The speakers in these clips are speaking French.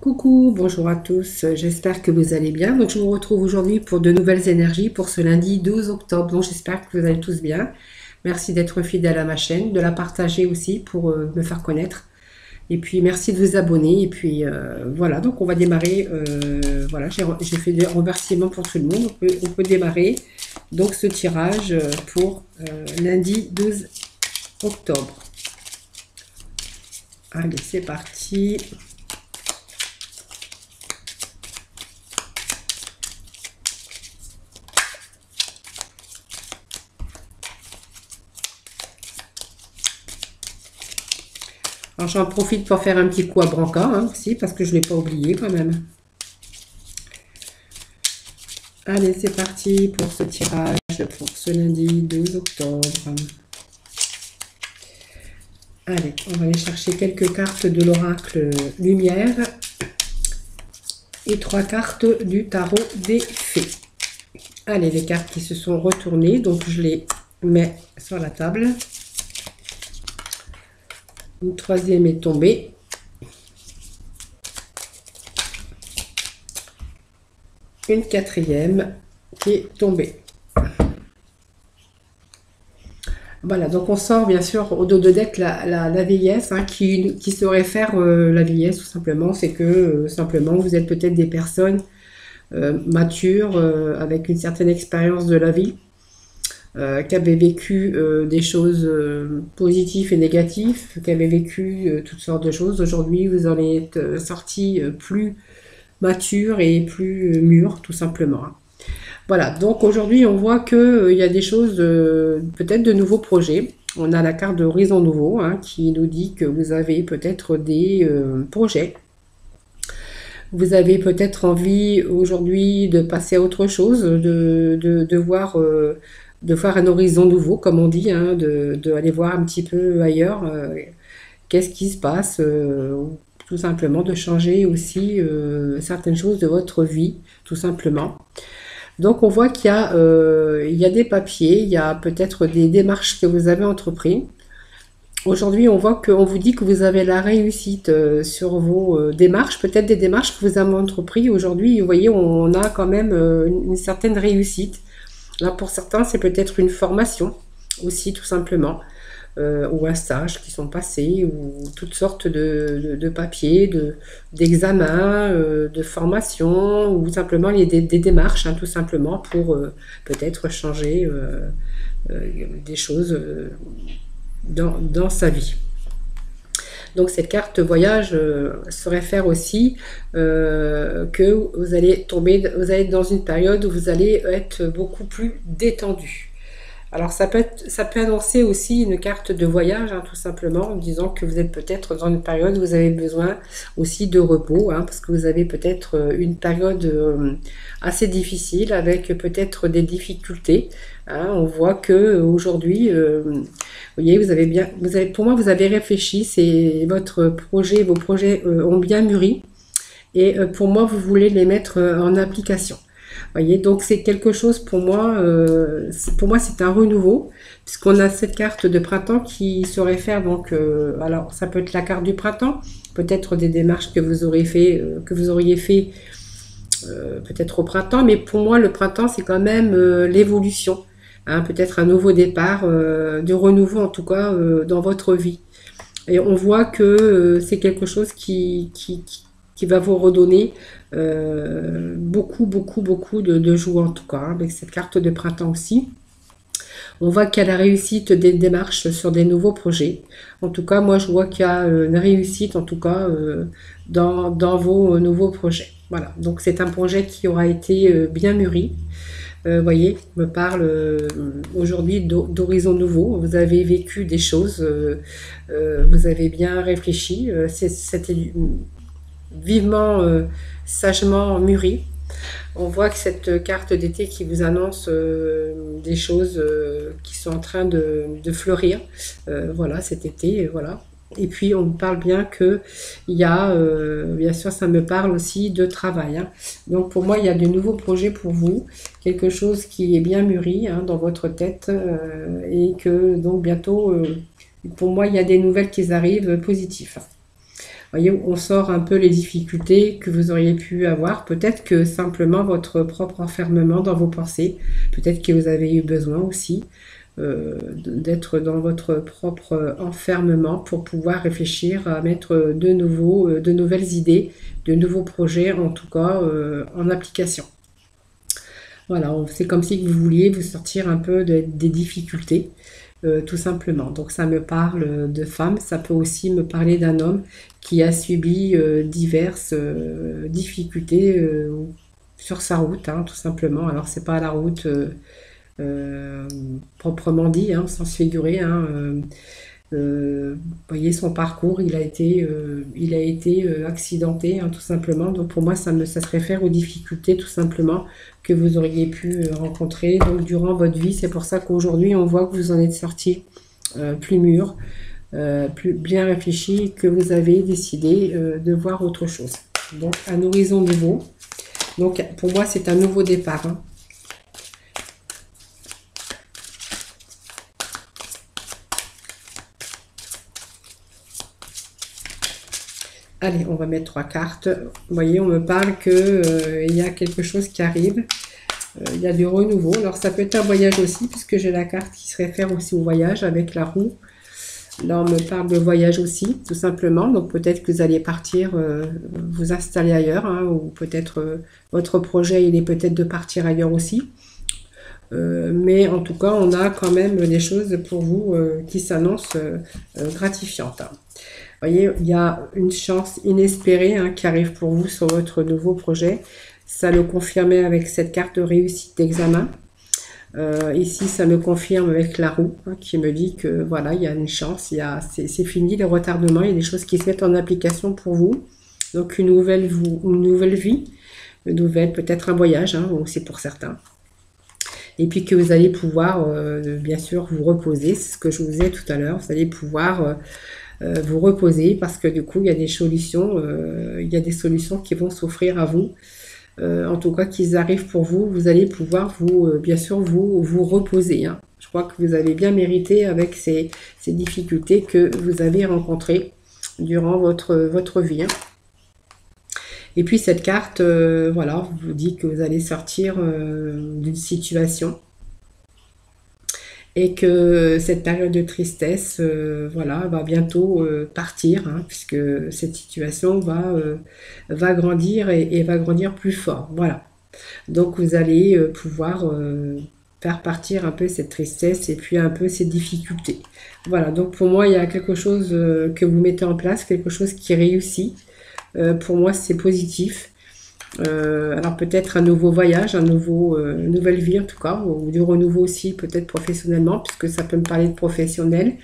Coucou, bonjour à tous, j'espère que vous allez bien. Donc je vous retrouve aujourd'hui pour de nouvelles énergies pour ce lundi 12 octobre. Donc j'espère que vous allez tous bien. Merci d'être fidèle à ma chaîne, de la partager aussi pour me faire connaître. Et puis merci de vous abonner. Et puis voilà, donc on va démarrer. Voilà, j'ai fait des remerciements pour tout le monde. On peut démarrer donc ce tirage pour lundi 12 octobre. Allez, c'est parti. Alors j'en profite pour faire un petit coup à Branca aussi, parce que je ne l'ai pas oublié quand même. Allez, c'est parti pour ce tirage pour ce lundi 12 octobre. Allez, on va aller chercher quelques cartes de l'oracle Lumière et 3 cartes du tarot des fées. Allez, les cartes qui se sont retournées, donc je les mets sur la table. Une troisième est tombée. Une quatrième qui est tombée. Voilà, donc on sort bien sûr au dos de deck la vieillesse, qui se réfère la vieillesse tout simplement. C'est que simplement vous êtes peut-être des personnes matures, avec une certaine expérience de la vie, qui avaient vécu des choses positives et négatives, qui avaient vécu toutes sortes de choses. Aujourd'hui, vous en êtes sortis plus mature et plus mûr, tout simplement. Voilà, donc aujourd'hui, on voit qu'il y a des choses, peut-être de nouveaux projets. On a la carte de Horizon Nouveau, qui nous dit que vous avez peut-être des projets. Vous avez peut-être envie aujourd'hui de passer à autre chose, de voir... de faire un horizon nouveau, comme on dit, de aller voir un petit peu ailleurs, qu'est-ce qui se passe, tout simplement de changer aussi certaines choses de votre vie, tout simplement. Donc on voit qu'il y a des papiers, il y a peut-être des démarches que vous avez entreprises. Aujourd'hui, on voit qu'on vous dit que vous avez la réussite sur vos démarches, peut-être des démarches que vous avez entreprises. Aujourd'hui, vous voyez, on a quand même une certaine réussite. Là, pour certains, c'est peut-être une formation aussi, tout simplement, ou un stage qui sont passés, ou toutes sortes de papiers, d'examens, de formations, ou simplement il y a des démarches, tout simplement, pour peut-être changer des choses dans sa vie. Donc cette carte voyage se réfère aussi que vous allez être dans une période où vous allez être beaucoup plus détendu. Alors ça peut annoncer aussi une carte de voyage, tout simplement, en disant que vous êtes peut-être dans une période où vous avez besoin aussi de repos, parce que vous avez peut-être une période assez difficile, avec peut-être des difficultés. On voit que aujourd'hui, vous voyez, pour moi, vous avez réfléchi, c'est votre projet, vos projets ont bien mûri, et pour moi, vous voulez les mettre en application. Voyez, donc c'est quelque chose pour moi c'est un renouveau, puisqu'on a cette carte de printemps qui se réfère donc, alors ça peut être la carte du printemps, peut-être des démarches que vous auriez fait peut-être au printemps, mais pour moi le printemps c'est quand même l'évolution, peut-être un nouveau départ, du renouveau en tout cas dans votre vie. Et on voit que c'est quelque chose qui va vous redonner beaucoup de joie en tout cas, avec cette carte de printemps aussi. On voit qu'il y a la réussite des démarches sur des nouveaux projets. En tout cas, moi je vois qu'il y a une réussite en tout cas dans vos nouveaux projets. Voilà, donc c'est un projet qui aura été bien mûri. Voyez, me parle aujourd'hui d'horizon nouveau. Vous avez vécu des choses, vous avez bien réfléchi. C'était vivement, sagement mûri. On voit que cette carte d'été qui vous annonce des choses qui sont en train de fleurir, voilà, cet été, voilà. Et puis on parle bien que il y a, bien sûr ça me parle aussi de travail, Donc pour moi il y a de nouveaux projets pour vous, quelque chose qui est bien mûri dans votre tête, et que donc bientôt, pour moi il y a des nouvelles qui arrivent positives. Voyez, on sort un peu les difficultés que vous auriez pu avoir. Peut-être que simplement votre propre enfermement dans vos pensées, peut-être que vous avez eu besoin aussi d'être dans votre propre enfermement pour pouvoir réfléchir à mettre de nouvelles idées, de nouveaux projets, en tout cas en application. Voilà, c'est comme si vous vouliez vous sortir un peu des difficultés, tout simplement. Donc ça me parle de femmes, ça peut aussi me parler d'un homme qui a subi diverses difficultés sur sa route, hein, tout simplement. Alors c'est pas la route euh, proprement dit, hein, sans se figurer, hein, vous voyez son parcours, il a été accidenté, hein, tout simplement. Donc pour moi, ça se réfère aux difficultés, tout simplement, que vous auriez pu rencontrer donc, durant votre vie. C'est pour ça qu'aujourd'hui, on voit que vous en êtes sorti plus mûr, plus bien réfléchi, que vous avez décidé de voir autre chose. Donc un horizon nouveau. Donc pour moi, c'est un nouveau départ, hein. Allez, on va mettre 3 cartes. Vous voyez, on me parle que il y a quelque chose qui arrive. Il y a du renouveau. Alors, ça peut être un voyage aussi, puisque j'ai la carte qui se réfère aussi au voyage avec la roue. Là, on me parle de voyage aussi, tout simplement. Donc, peut-être que vous allez partir, vous installer ailleurs, hein, ou peut-être votre projet, il est peut-être de partir ailleurs aussi. Mais en tout cas, on a quand même des choses pour vous qui s'annoncent gratifiantes, hein. Vous voyez, il y a une chance inespérée, hein, qui arrive pour vous sur votre nouveau projet. Ça le confirmait avec cette carte de réussite d'examen. Ici, ça me confirme avec la roue, hein, qui me dit que voilà, il y a une chance, c'est fini les retardements, il y a des choses qui se mettent en application pour vous. Donc une nouvelle vie, une nouvelle, peut-être un voyage, hein, aussi pour certains. Et puis que vous allez pouvoir, bien sûr, vous reposer, c'est ce que je vous disais tout à l'heure, vous allez pouvoir vous reposer parce que du coup, il y a des solutions qui vont s'offrir à vous. En tout cas, qu'ils arrivent pour vous, vous allez pouvoir bien sûr, vous reposer, hein. Je crois que vous avez bien mérité avec ces difficultés que vous avez rencontrées durant votre vie, hein. Et puis cette carte, voilà, vous dit que vous allez sortir d'une situation et que cette période de tristesse, voilà, va bientôt partir, hein, puisque cette situation va grandir et va grandir plus fort. Voilà. Donc vous allez pouvoir faire partir un peu cette tristesse et puis un peu ces difficultés. Voilà, donc pour moi, il y a quelque chose que vous mettez en place, quelque chose qui réussit. Pour moi, c'est positif. Alors peut-être un nouveau voyage, une nouvelle vie en tout cas, ou du renouveau aussi peut-être professionnellement, puisque ça peut me parler de professionnel.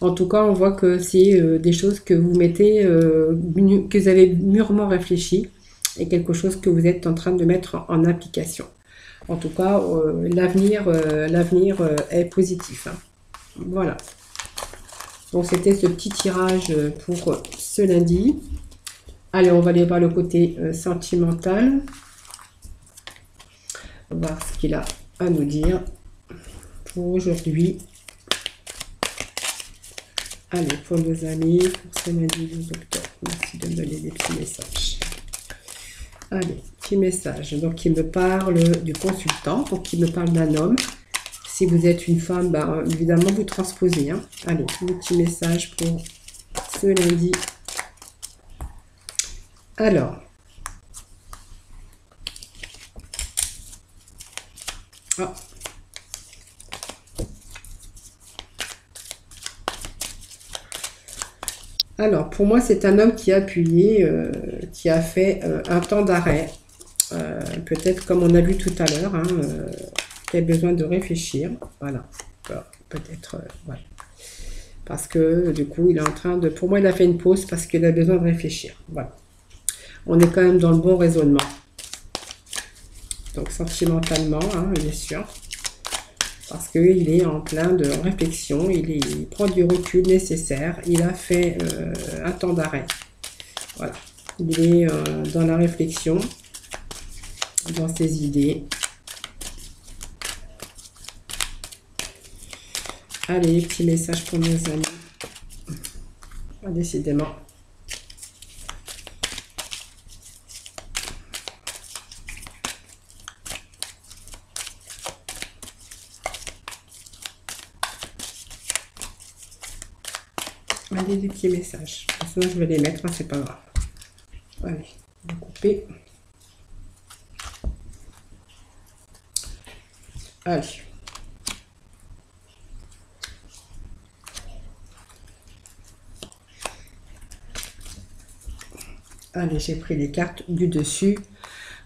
En tout cas, on voit que c'est des choses que vous mettez, que vous avez mûrement réfléchi, et quelque chose que vous êtes en train de mettre en application. En tout cas, l'avenir est positif, hein. Voilà. Donc c'était ce petit tirage pour ce lundi. Allez, on va aller voir le côté sentimental. On va voir ce qu'il a à nous dire pour aujourd'hui. Allez, pour nos amis, pour ce lundi 12 octobre. Merci de me donner des petits messages. Allez, petit message. Donc, il me parle du consultant, donc il me parle d'un homme. Si vous êtes une femme, ben, évidemment, vous transposez, hein. Allez, un petit message pour ce lundi. Alors, ah. Alors, pour moi, c'est un homme qui a appuyé, qui a fait un temps d'arrêt, peut-être comme on a vu tout à l'heure, hein, qui a besoin de réfléchir, voilà, peut-être, voilà. Parce que du coup, il est en train de, pour moi, il a fait une pause parce qu'il a besoin de réfléchir, voilà. On est quand même dans le bon raisonnement. Donc sentimentalement, hein, bien sûr. Parce qu'il est en plein de réflexion, il prend du recul nécessaire. Il a fait un temps d'arrêt. Voilà. Il est dans la réflexion, dans ses idées. Allez, petit message pour nos amis. Ah, décidément. Allez, des petits messages. De toute façon, je vais les mettre, hein, c'est pas grave. Allez, on va couper. Allez. Allez, j'ai pris les cartes du dessus.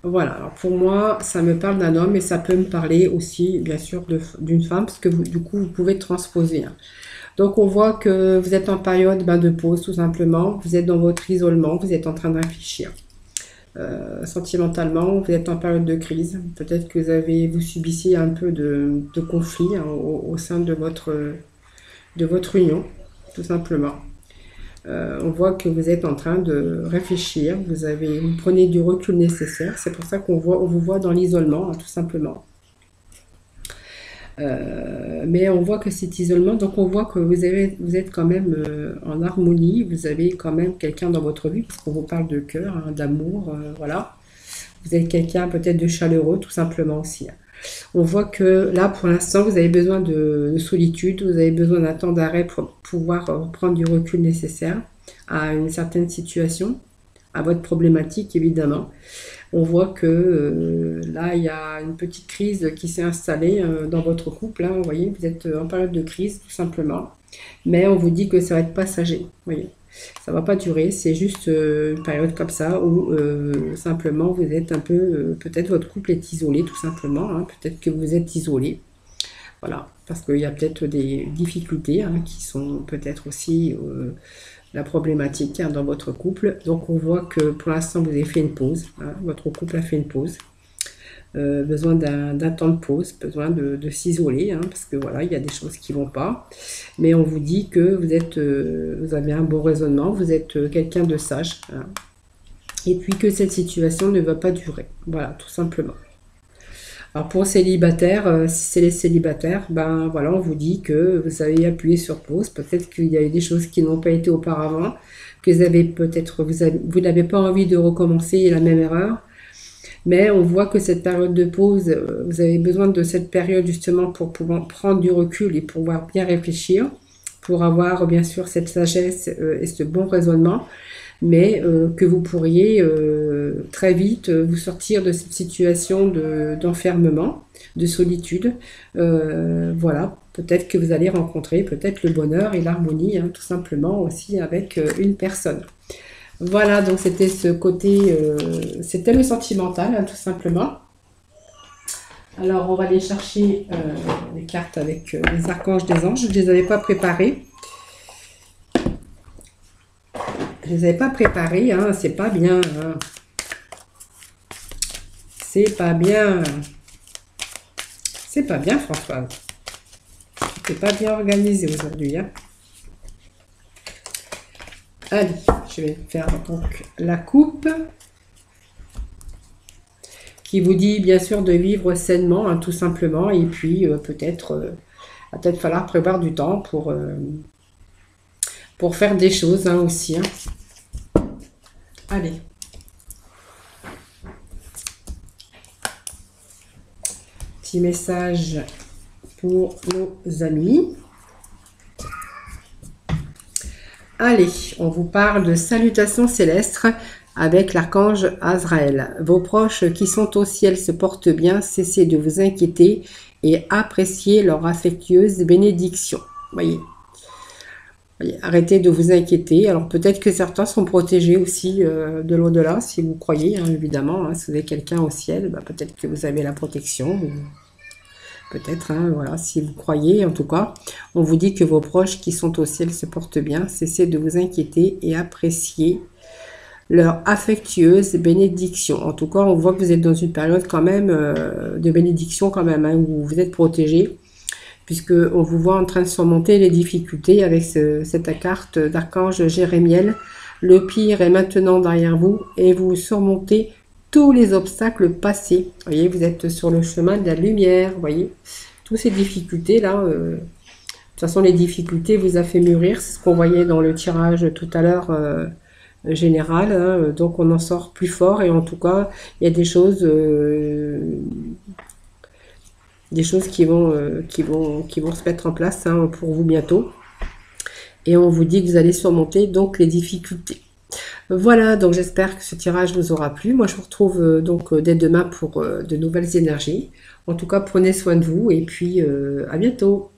Voilà, alors pour moi, ça me parle d'un homme et ça peut me parler aussi, bien sûr, d'une femme, parce que du coup, vous pouvez transposer, hein. Donc, on voit que vous êtes en période de pause, tout simplement. Vous êtes dans votre isolement, vous êtes en train de réfléchir. Sentimentalement, vous êtes en période de crise. Peut-être que vous subissez un peu de conflit, hein, au sein de votre union, tout simplement. On voit que vous êtes en train de réfléchir, vous prenez du recul nécessaire. C'est pour ça on vous voit dans l'isolement, hein, tout simplement. Mais on voit que cet isolement, donc on voit que vous êtes quand même en harmonie, vous avez quand même quelqu'un dans votre vie, parce qu'on vous parle de cœur, hein, d'amour, voilà. Vous êtes quelqu'un peut-être de chaleureux, tout simplement aussi, hein. On voit que là, pour l'instant, vous avez besoin de solitude, vous avez besoin d'un temps d'arrêt pour pouvoir prendre du recul nécessaire à une certaine situation, à votre problématique, évidemment. On voit que là, il y a une petite crise qui s'est installée dans votre couple, hein, vous voyez, vous êtes en période de crise, tout simplement. Mais on vous dit que ça va être passager, vous voyez. Ça va pas durer, c'est juste une période comme ça où simplement vous êtes un peu, peut-être votre couple est isolé tout simplement, hein, peut-être que vous êtes isolé, voilà, parce qu'il y a peut-être des difficultés, hein, qui sont peut-être aussi la problématique, hein, dans votre couple. Donc on voit que pour l'instant vous avez fait une pause, hein, votre couple a fait une pause. Besoin d'un temps de pause, besoin de s'isoler, hein, parce que voilà, il y a des choses qui vont pas. Mais on vous dit que vous avez un bon raisonnement, vous êtes quelqu'un de sage, hein, et puis que cette situation ne va pas durer. Voilà, tout simplement. Alors pour célibataires, si c'est les célibataires, ben voilà, on vous dit que vous avez appuyé sur pause. Peut-être qu'il y a eu des choses qui n'ont pas été auparavant, que vous avez peut-être, vous n'avez pas envie de recommencer la même erreur. Mais on voit que cette période de pause, vous avez besoin de cette période justement pour pouvoir prendre du recul et pouvoir bien réfléchir, pour avoir bien sûr cette sagesse et ce bon raisonnement, mais que vous pourriez très vite vous sortir de cette situation d'enfermement, de solitude. Voilà, peut-être que vous allez rencontrer peut-être le bonheur et l'harmonie, hein, tout simplement aussi avec une personne. Voilà, donc c'était ce côté, c'était le sentimental, hein, tout simplement. Alors, on va aller chercher les cartes avec les archanges des anges. Je ne les avais pas préparées. Je ne les avais pas préparées, hein, c'est pas bien. Hein. C'est pas bien. C'est pas bien, Françoise. C'est pas bien organisé aujourd'hui, hein. Allez, je vais faire donc la coupe qui vous dit bien sûr de vivre sainement, hein, tout simplement, et puis peut-être va peut-être falloir prévoir du temps pour faire des choses, hein, aussi, hein. Allez. Petit message pour nos amis. Allez, on vous parle de salutations célestes avec l'archange Azraël. Vos proches qui sont au ciel se portent bien, cessez de vous inquiéter et appréciez leur affectueuse bénédiction. Voyez, arrêtez de vous inquiéter. Alors peut-être que certains sont protégés aussi de l'au-delà, si vous croyez, hein, évidemment. Hein, si vous avez quelqu'un au ciel, bah, peut-être que vous avez la protection. Peut-être, hein, voilà, si vous croyez, en tout cas, on vous dit que vos proches qui sont au ciel se portent bien, cessez de vous inquiéter et appréciez leur affectueuse bénédiction. En tout cas, on voit que vous êtes dans une période quand même de bénédiction quand même, hein, où vous êtes protégé, puisque on vous voit en train de surmonter les difficultés avec cette carte d'archange Jérémiel. Le pire est maintenant derrière vous et vous surmontez tous les obstacles passés. Vous voyez, vous êtes sur le chemin de la lumière. Vous voyez, toutes ces difficultés-là. De toute façon, les difficultés vous a fait mûrir. C'est ce qu'on voyait dans le tirage tout à l'heure général. Hein. Donc, on en sort plus fort. Et en tout cas, il y a des choses qui vont se mettre en place, hein, pour vous bientôt. et on vous dit que vous allez surmonter donc les difficultés. Voilà, donc j'espère que ce tirage vous aura plu. Moi, je vous retrouve donc dès demain pour de nouvelles énergies. En tout cas, prenez soin de vous et puis à bientôt.